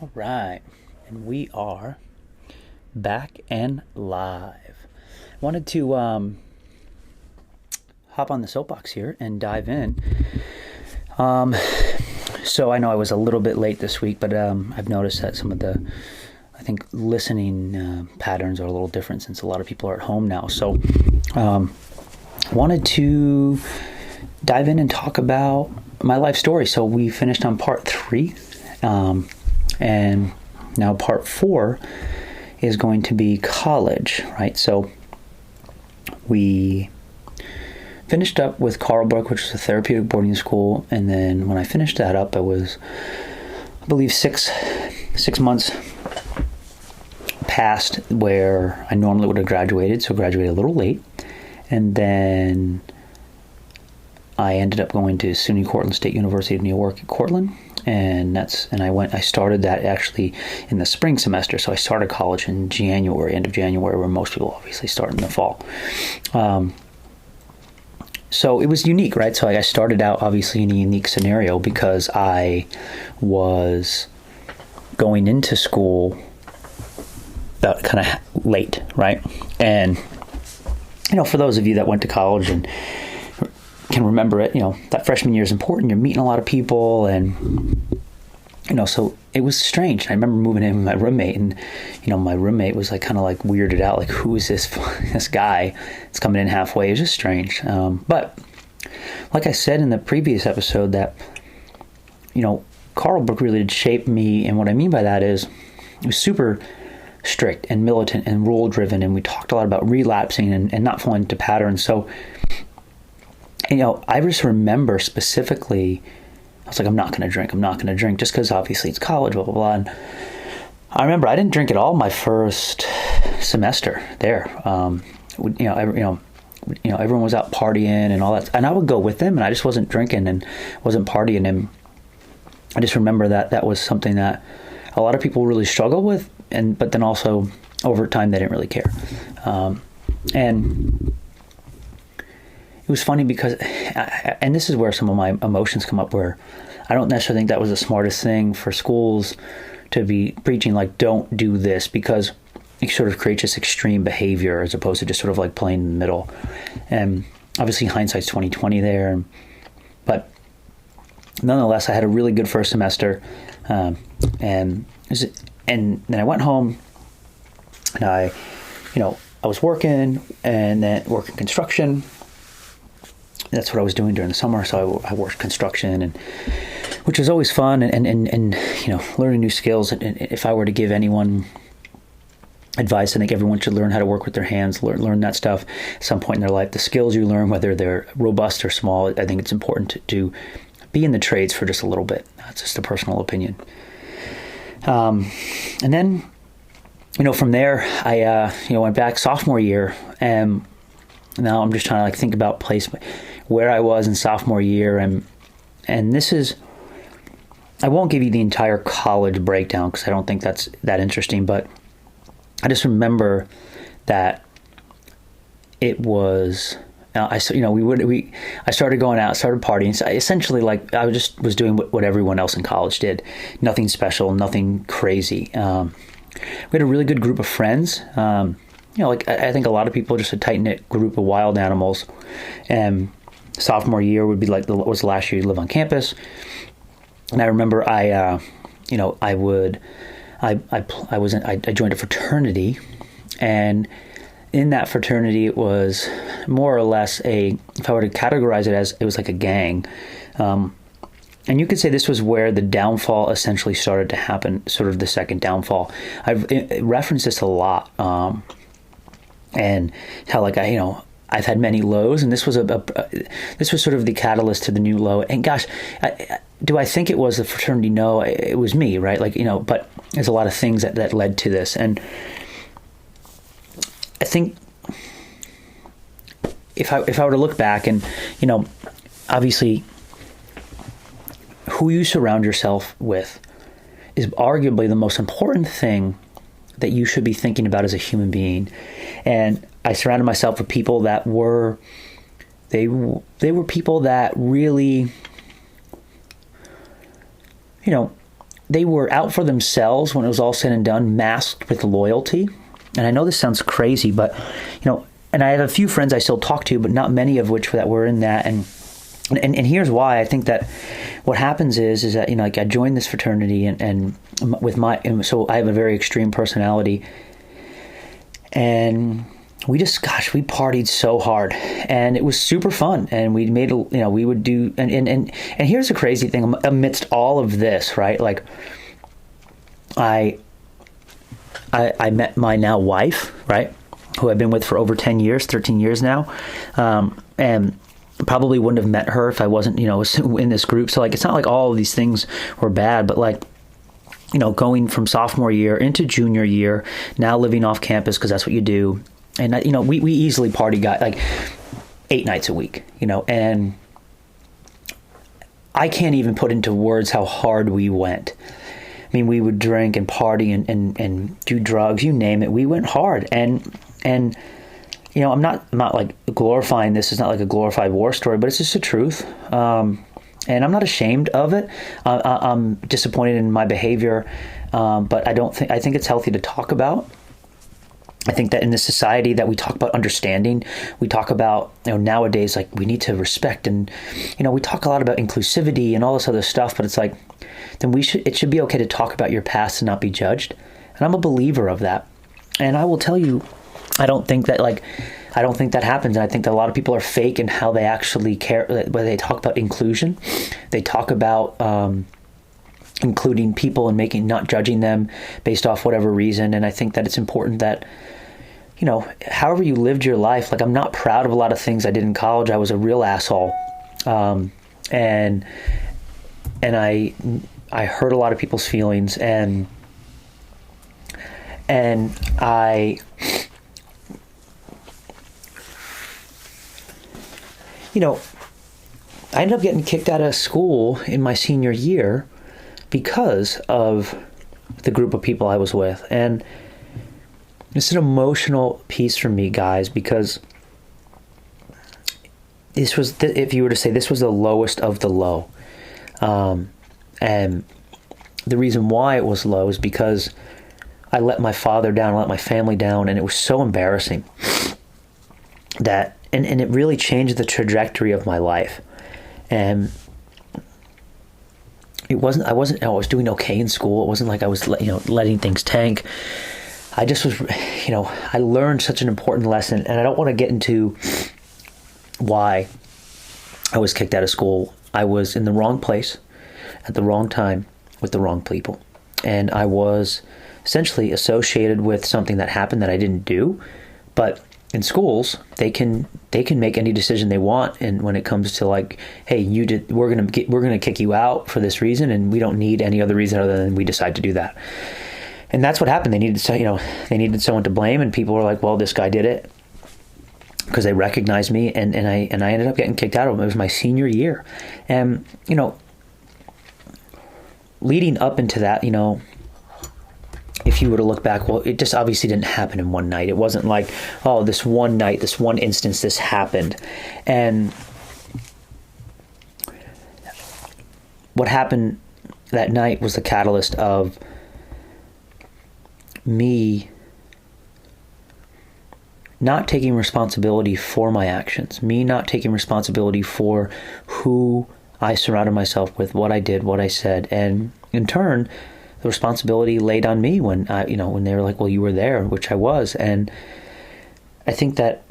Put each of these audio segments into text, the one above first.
All right, and we are back and live. Wanted to hop on the soapbox here and dive in. So I know I was a little bit late this week, but I've noticed that some of the, listening patterns are a little different since a lot of people are at home now. So wanted to dive in and talk about my life story. So we finished on part 3. And now part 4 is going to be college, right? So we finished up with Carlbrook, which was a therapeutic boarding school. And then when I finished that up, it was, I believe, six months past where I normally would have graduated. So graduated a little late. And then I ended up going to SUNY Cortland State University of New York at Cortland. And I started that actually in the spring semester. So I started college in January, end of January, where most people obviously start in the fall. So it was unique, right? So I started out obviously in a unique scenario because I was going into school about kind of late, right? And, for those of you that went to college and can remember it, that freshman year is important. You're meeting a lot of people and, so it was strange. I remember moving in with my roommate and, my roommate was kind of weirded out. Who is this guy that's coming in halfway? It was just strange. But like I said in the previous episode that, Carlbrook really did shape me. And what I mean by that is it was super strict and militant and rule driven. And we talked a lot about relapsing and not falling into patterns. So, I just remember specifically, I was like, I'm not going to drink just because obviously it's college, blah, blah, blah. And I remember I didn't drink at all my first semester there. Everyone was out partying and all that. And I would go with them and I just wasn't drinking and wasn't partying. And I just remember that was something that a lot of people really struggle with. But then also over time, they didn't really care. And it was funny because, and this is where some of my emotions come up, where I don't necessarily think that was the smartest thing for schools to be preaching, don't do this, because it sort of creates this extreme behavior as opposed to just sort of playing in the middle. And obviously hindsight's 20/20 there. But nonetheless, I had a really good first semester. And then I went home and I was working and then working construction. That's what I was doing during the summer. So I worked construction, and which was always fun and learning new skills. And if I were to give anyone advice, I think everyone should learn how to work with their hands, learn that stuff at some point in their life. The skills you learn, whether they're robust or small, I think it's important to be in the trades for just a little bit. That's just a personal opinion. And then, from there, I went back sophomore year, and now I'm just trying to think about placement, where I was in sophomore year, and this is, I won't give you the entire college breakdown because I don't think that's that interesting, but I just remember that it was, I started going out, started partying. So essentially, I was doing what everyone else in college did, nothing special, nothing crazy. We had a really good group of friends. I think a lot of people are just a tight-knit group of wild animals. And sophomore year would be was the last year you live on campus. And I remember I joined a fraternity, and in that fraternity it was more or less if I were to categorize it as, it was like a gang. And you could say this was where the downfall essentially started to happen, sort of the second downfall. I've referenced this a lot. And how I've had many lows, and this was this was sort of the catalyst to the new low. And gosh, do I think it was the fraternity? No, it was me, right? But there's a lot of things that led to this. And I think if I were to look back and, obviously who you surround yourself with is arguably the most important thing that you should be thinking about as a human being. And I surrounded myself with people that were people that really, they were out for themselves when it was all said and done, masked with loyalty. And I know this sounds crazy, but, and I have a few friends I still talk to, but not many of which that were in that. And here's why. I think that what happens is that, like I joined this fraternity and so I have a very extreme personality, and we partied so hard, and it was super fun. And we made, we would do, and here's the crazy thing amidst all of this, right? Like I met my now wife, right? Who I've been with for over 13 years now. And probably wouldn't have met her if I wasn't, in this group. So like, it's not like all of these things were bad, but like, going from sophomore year into junior year, now living off campus, because that's what you do. And, we easily party like 8 nights a week, and I can't even put into words how hard we went. I mean, we would drink and party and do drugs, you name it. We went hard. And I'm not like glorifying this. It's not like a glorified war story, but it's just the truth. And I'm not ashamed of it. I'm disappointed in my behavior, but I think it's healthy to talk about. I think that in this society that we talk about understanding, we talk about, nowadays, like we need to respect, and, we talk a lot about inclusivity and all this other stuff, but it's like, then it should be okay to talk about your past and not be judged. And I'm a believer of that. And I will tell you, I don't think that happens. And I think that a lot of people are fake in how they actually care. When they talk about inclusion, they talk about including people and not judging them based off whatever reason. And I think that it's important that, however you lived your life, like I'm not proud of a lot of things I did in college. I was a real asshole. And I hurt a lot of people's feelings, and I ended up getting kicked out of school in my senior year because of the group of people I was with. And it's an emotional piece for me, guys, because this was, if you were to say, this was the lowest of the low. And the reason why it was low is because I let my father down, I let my family down, and it was so embarrassing that, and it really changed the trajectory of my life. And I was doing okay in school. It wasn't like I was, letting things tank. I just was, I learned such an important lesson, and I don't want to get into why I was kicked out of school. I was in the wrong place at the wrong time with the wrong people. And I was essentially associated with something that happened that I didn't do. But in schools, they can make any decision they want. And when it comes to like, hey, we're going to kick you out for this reason, and we don't need any other reason other than we decide to do that. And that's what happened. They needed someone to blame, and people were like, well, this guy did it, because they recognized me, and I ended up getting kicked out of them. It was my senior year. And, leading up into that, if you were to look back, well, it just obviously didn't happen in one night. It wasn't like, oh, this one night, this one instance, this happened. And what happened that night was the catalyst of me not taking responsibility for my actions, me not taking responsibility for who I surrounded myself with, what I did, what I said. And in turn, the responsibility laid on me when when they were like, well, you were there, which I was. And I think that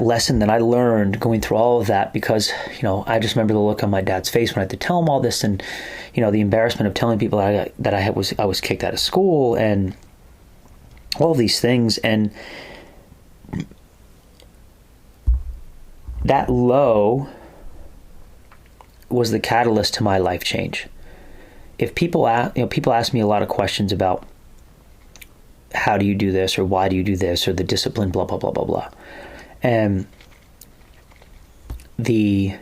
lesson that I learned going through all of that, because, I just remember the look on my dad's face when I had to tell him all this, and, the embarrassment of telling people that I was kicked out of school and all of these things. And that low was the catalyst to my life change. If people ask me a lot of questions about how do you do this, or why do you do this, or the discipline, blah, blah, blah, blah, blah. And the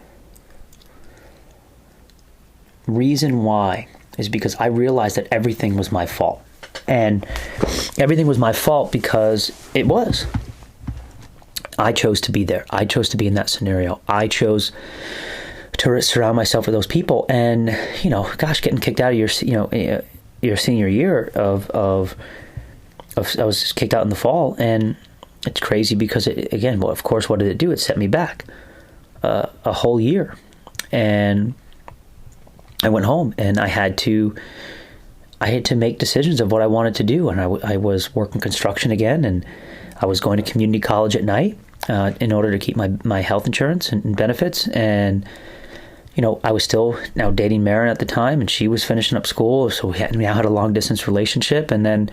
reason why is because I realized that everything was my fault. And everything was my fault because it was. I chose to be there. I chose to be in that scenario. I chose to surround myself with those people. And, gosh, getting kicked out of your senior year I was kicked out in the fall, and it's crazy because of course, what did it do? It set me back a whole year. And I went home and I had to make decisions of what I wanted to do. And I was working construction again, and I was going to community college at night in order to keep my health insurance and benefits. And, I was still now dating Maren at the time, and she was finishing up school. So we now had a long distance relationship. And then,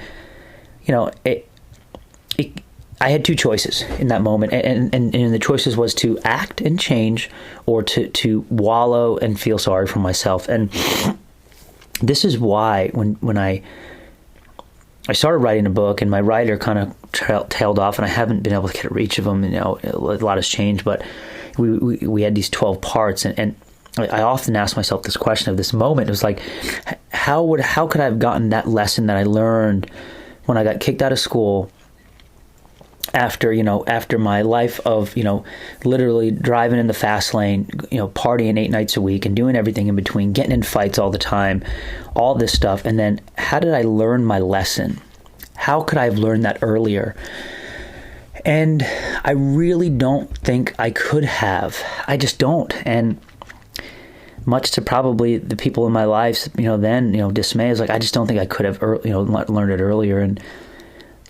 I had two choices in that moment. And the choices was to act and change, or to wallow and feel sorry for myself. And this is why when I started writing a book, and my writer kind of tailed off, and I haven't been able to get a reach of them. A lot has changed, but we had these 12 parts, and I often ask myself this question of this moment. It was like, how could I have gotten that lesson that I learned when I got kicked out of school after my life of, literally driving in the fast lane, partying 8 nights a week and doing everything in between, getting in fights all the time, all this stuff. And then how did I learn my lesson? How could I have learned that earlier? And I really don't think I could have. I just don't. And much to probably the people in my lives, dismay, is like, I just don't think I could have, learned it earlier. And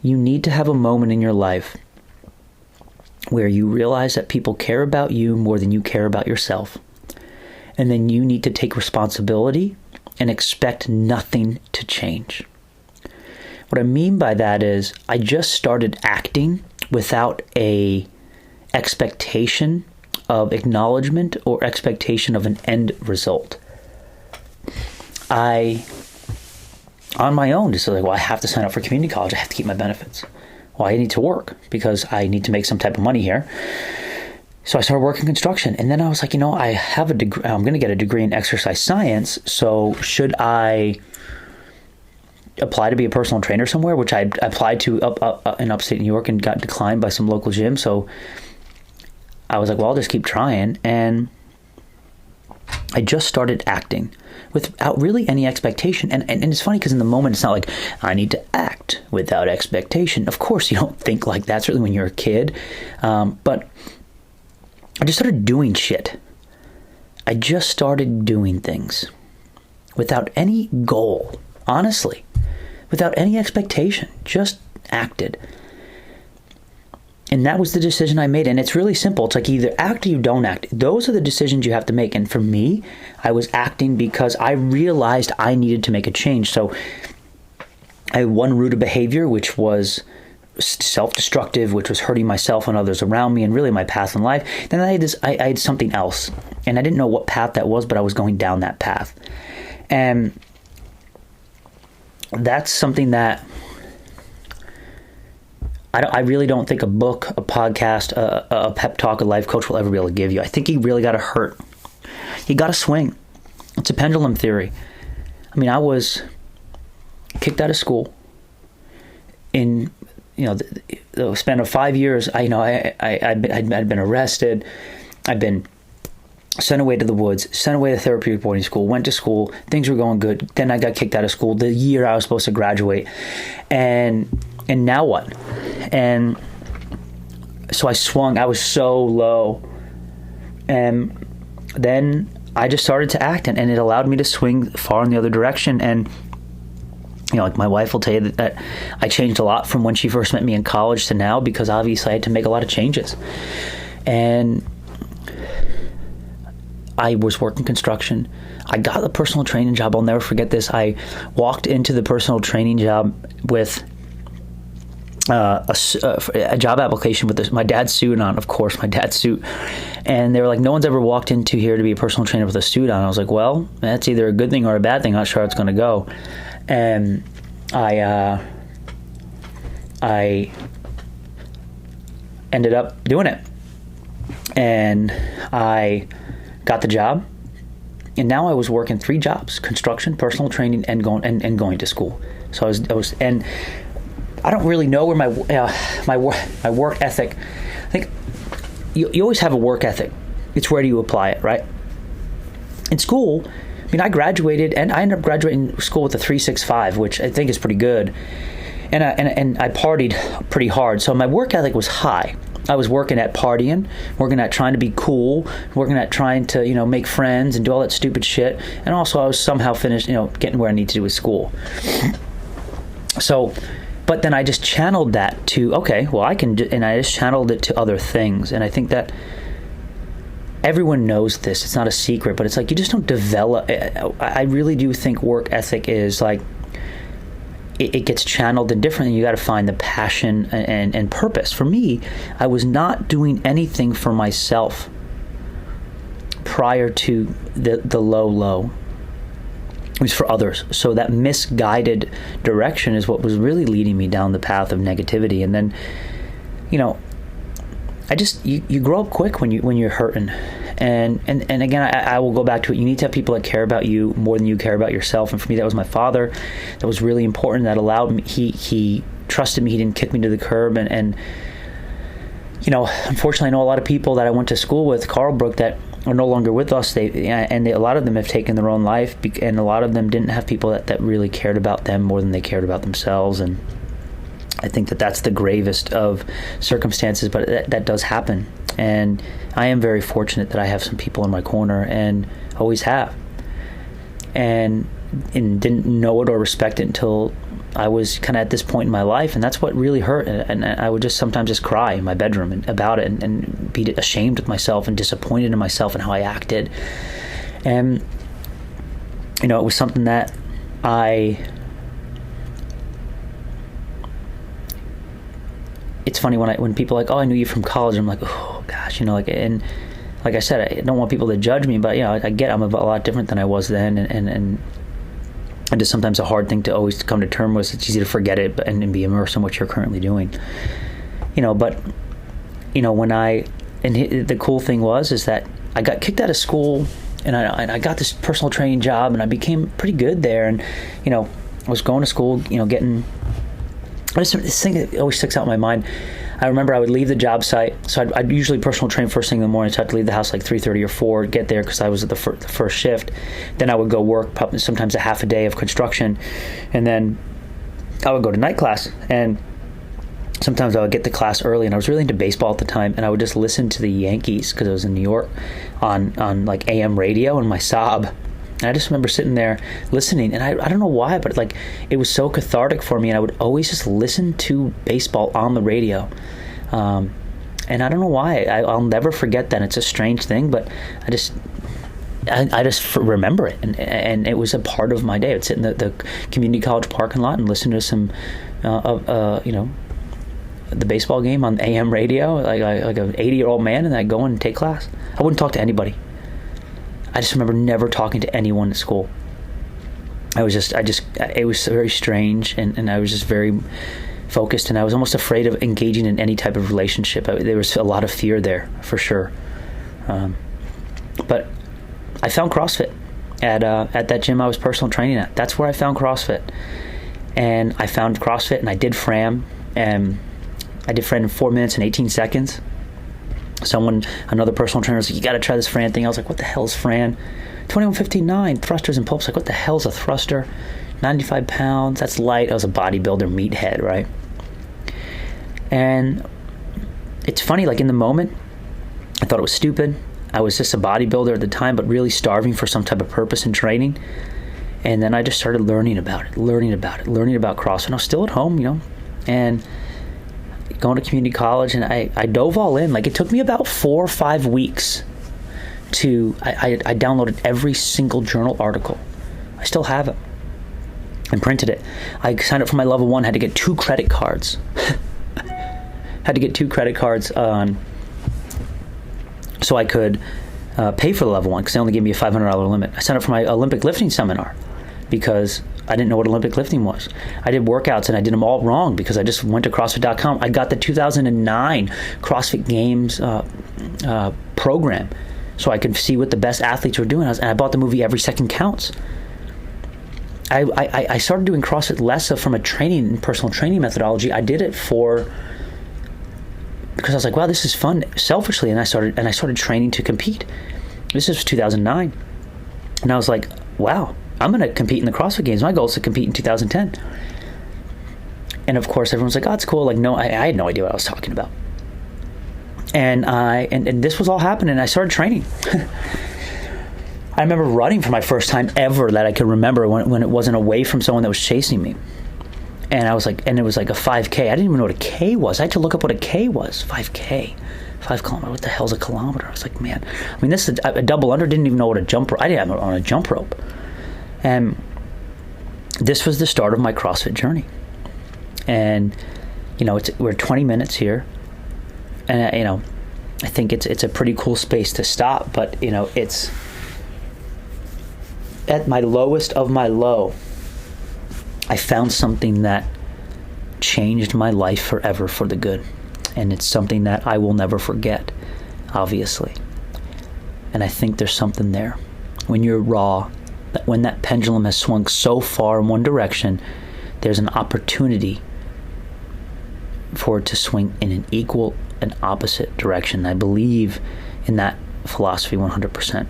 you need to have a moment in your life where you realize that people care about you more than you care about yourself. And then you need to take responsibility and expect nothing to change. What I mean by that is, I just started acting without a expectation of acknowledgement or expectation of an end result. On my own, just like, well, I have to sign up for community college. I have to keep my benefits. Well, I need to work because I need to make some type of money here. So I started working construction. And then I was like, I have a degree. I'm going to get a degree in exercise science. So should I apply to be a personal trainer somewhere, which I applied to in upstate New York and got declined by some local gym. So I was like, well, I'll just keep trying. And I just started acting without really any expectation. And it's funny because in the moment, it's not like I need to act without expectation. Of course, you don't think like that, certainly when you're a kid. But I just started doing shit. I just started doing things without any goal, honestly, without any expectation, just acted. And that was the decision I made. And it's really simple. It's like, either act or you don't act. Those are the decisions you have to make. And for me, I was acting because I realized I needed to make a change. So I had one route of behavior, which was self-destructive, which was hurting myself and others around me and really my path in life. Then I had something else. And I didn't know what path that was, but I was going down that path. And that's something that I really don't think a book, a podcast, a pep talk, a life coach will ever be able to give you. I think you really got to hurt. You got to swing. It's a pendulum theory. I mean, I was kicked out of school in, the span of 5 years. I'd been arrested. I'd been sent away to the woods, sent away to therapeutic boarding school, went to school. Things were going good. Then I got kicked out of school the year I was supposed to graduate. And now what? And so I swung. I was so low. And then I just started to act, and it allowed me to swing far in the other direction. And, like my wife will tell you that I changed a lot from when she first met me in college to now, because obviously I had to make a lot of changes. And I was working construction. I got the personal training job. I'll never forget this. I walked into the personal training job with a job application with my dad's suit on, of course, my dad's suit. And they were like, no one's ever walked into here to be a personal trainer with a suit on. I was like, well, that's either a good thing or a bad thing. Not sure how it's going to go. And I ended up doing it. And I got the job. And now I was working 3 jobs: construction, personal training, and going to school. So I was and I don't really know where my work ethic. I think you always have a work ethic. It's where do you apply it, right? in school, I mean, I graduated, and I ended up graduating school with a 3.65, which I think is pretty good. And I partied pretty hard, so my work ethic was high. I was working at partying, working at trying to be cool, working at trying to, make friends and do all that stupid shit. And also I was somehow finished, getting where I need to do with school. So, but then I just channeled that to, okay, well, and I just channeled it to other things. And I think that everyone knows this. It's not a secret, but it's like you just don't develop. I really do think work ethic is like, it gets channeled in different, and you got to find the passion and purpose. For me, I was not doing anything for myself prior to the low. It was for others. So that misguided direction is what was really leading me down the path of negativity. And then, you grow up quick when you're hurting. And again, I will go back to it. You need to have people that care about you more than you care about yourself. And for me, that was my father. That was really important. That allowed me. He trusted me. He didn't kick me to the curb. And unfortunately, I know a lot of people that I went to school with, Carlbrook, that are no longer with us. A lot of them have taken their own life, and a lot of them didn't have people that really cared about them more than they cared about themselves. And I think that that's the gravest of circumstances, but that does happen. And I am very fortunate that I have some people in my corner, and always have. And didn't know it or respect it until I was kind of at this point in my life, and that's what really hurt. And I would just sometimes just cry in my bedroom about it, and be ashamed of myself and disappointed in myself and how I acted. And it was something that it's funny when people are like, oh, I knew you from college. I'm like, oh gosh, and like I said, I don't want people to judge me, but I get I'm a lot different than I was then, and just sometimes a hard thing to always come to terms with. It's easy to forget it, and be immersed in what you're currently doing, But when the cool thing is that I got kicked out of school, and I got this personal training job, and I became pretty good there, and I was going to school, getting. This thing that always sticks out in my mind. I remember I would leave the job site, so I'd usually personal train first thing in the morning, so I had to leave the house like 3:30 or 4, get there because I was at the first shift. Then I would go work sometimes a half a day of construction, and then I would go to night class, and sometimes I would get to class early, and I was really into baseball at the time, and I would just listen to the Yankees because I was in New York on like AM radio and my Saab. And I just remember sitting there listening, and I don't know why, but like it was so cathartic for me, and I would always just listen to baseball on the radio. And I don't know why. I'll never forget that. It's a strange thing, but I just remember it, and it was a part of my day. I'd sit in the community college parking lot and listen to some, the baseball game on AM radio, like an 80-year-old man, and then I'd go in and take class. I wouldn't talk to anybody. I just remember never talking to anyone at school. It was very strange, and I was just very focused, and I was almost afraid of engaging in any type of relationship. There was a lot of fear there, for sure. But I found CrossFit at that gym I was personal training at. That's where I found CrossFit. And I found CrossFit, and I did Fran, and I did Fran in 4 minutes and 18 seconds. Another personal trainer was like, you got to try this Fran thing. I was like, what the hell is Fran? 21:59 thrusters and pull-ups. Like, what the hell is a thruster? 95 pounds. That's light. I was a bodybuilder meathead, right? And it's funny, like in the moment, I thought it was stupid. I was just a bodybuilder at the time, but really starving for some type of purpose in training. And then I just started learning about CrossFit. And I was still at home, and going to community college, and I dove all in. Like, it took me about 4 or 5 weeks I downloaded every single journal article. I still have it and printed it. I signed up for my level 1, had to get 2 credit cards. So I could pay for the level 1, because they only gave me a $500 limit. I signed up for my Olympic lifting seminar because I didn't know what Olympic lifting was. I did workouts, and I did them all wrong because I just went to CrossFit.com. I got the 2009 CrossFit Games program so I could see what the best athletes were doing. And I bought the movie Every Second Counts. I started doing CrossFit less from a personal training methodology. I did it because I was like, wow, this is fun, selfishly, and I started training to compete. This is 2009. And I was like, wow, I'm going to compete in the CrossFit Games. My goal is to compete in 2010. And of course, everyone's like, oh, it's cool. Like, no, I had no idea what I was talking about. And this was all happening. And I started training. I remember running for my first time ever that I could remember when it wasn't away from someone that was chasing me. And I was like, and it was like a 5K. I didn't even know what a K was. I had to look up what a K was. 5K. 5 kilometers. What the hell's a kilometer? I was like, man. I mean, this is a double under. Didn't even know what a jump rope. I didn't have on a jump rope. And this was the start of my CrossFit journey. And, we're 20 minutes here. And, I think it's a pretty cool space to stop. But, it's at my lowest of my low, I found something that changed my life forever for the good. And it's something that I will never forget, obviously. And I think there's something there. When you're raw, when that pendulum has swung so far in one direction, there's an opportunity for it to swing in an equal and opposite direction. I believe in that philosophy 100%.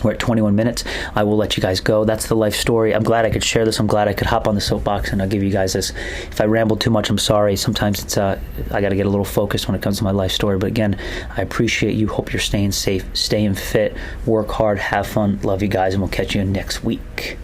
We're at 21 minutes. I will let you guys go. That's the life story. I'm glad I could share this. I'm glad I could hop on the soapbox and I'll give you guys this. If I rambled too much, I'm sorry. Sometimes it's I got to get a little focused when it comes to my life story. But again, I appreciate you. Hope you're staying safe, staying fit, work hard, have fun. Love you guys, and we'll catch you next week.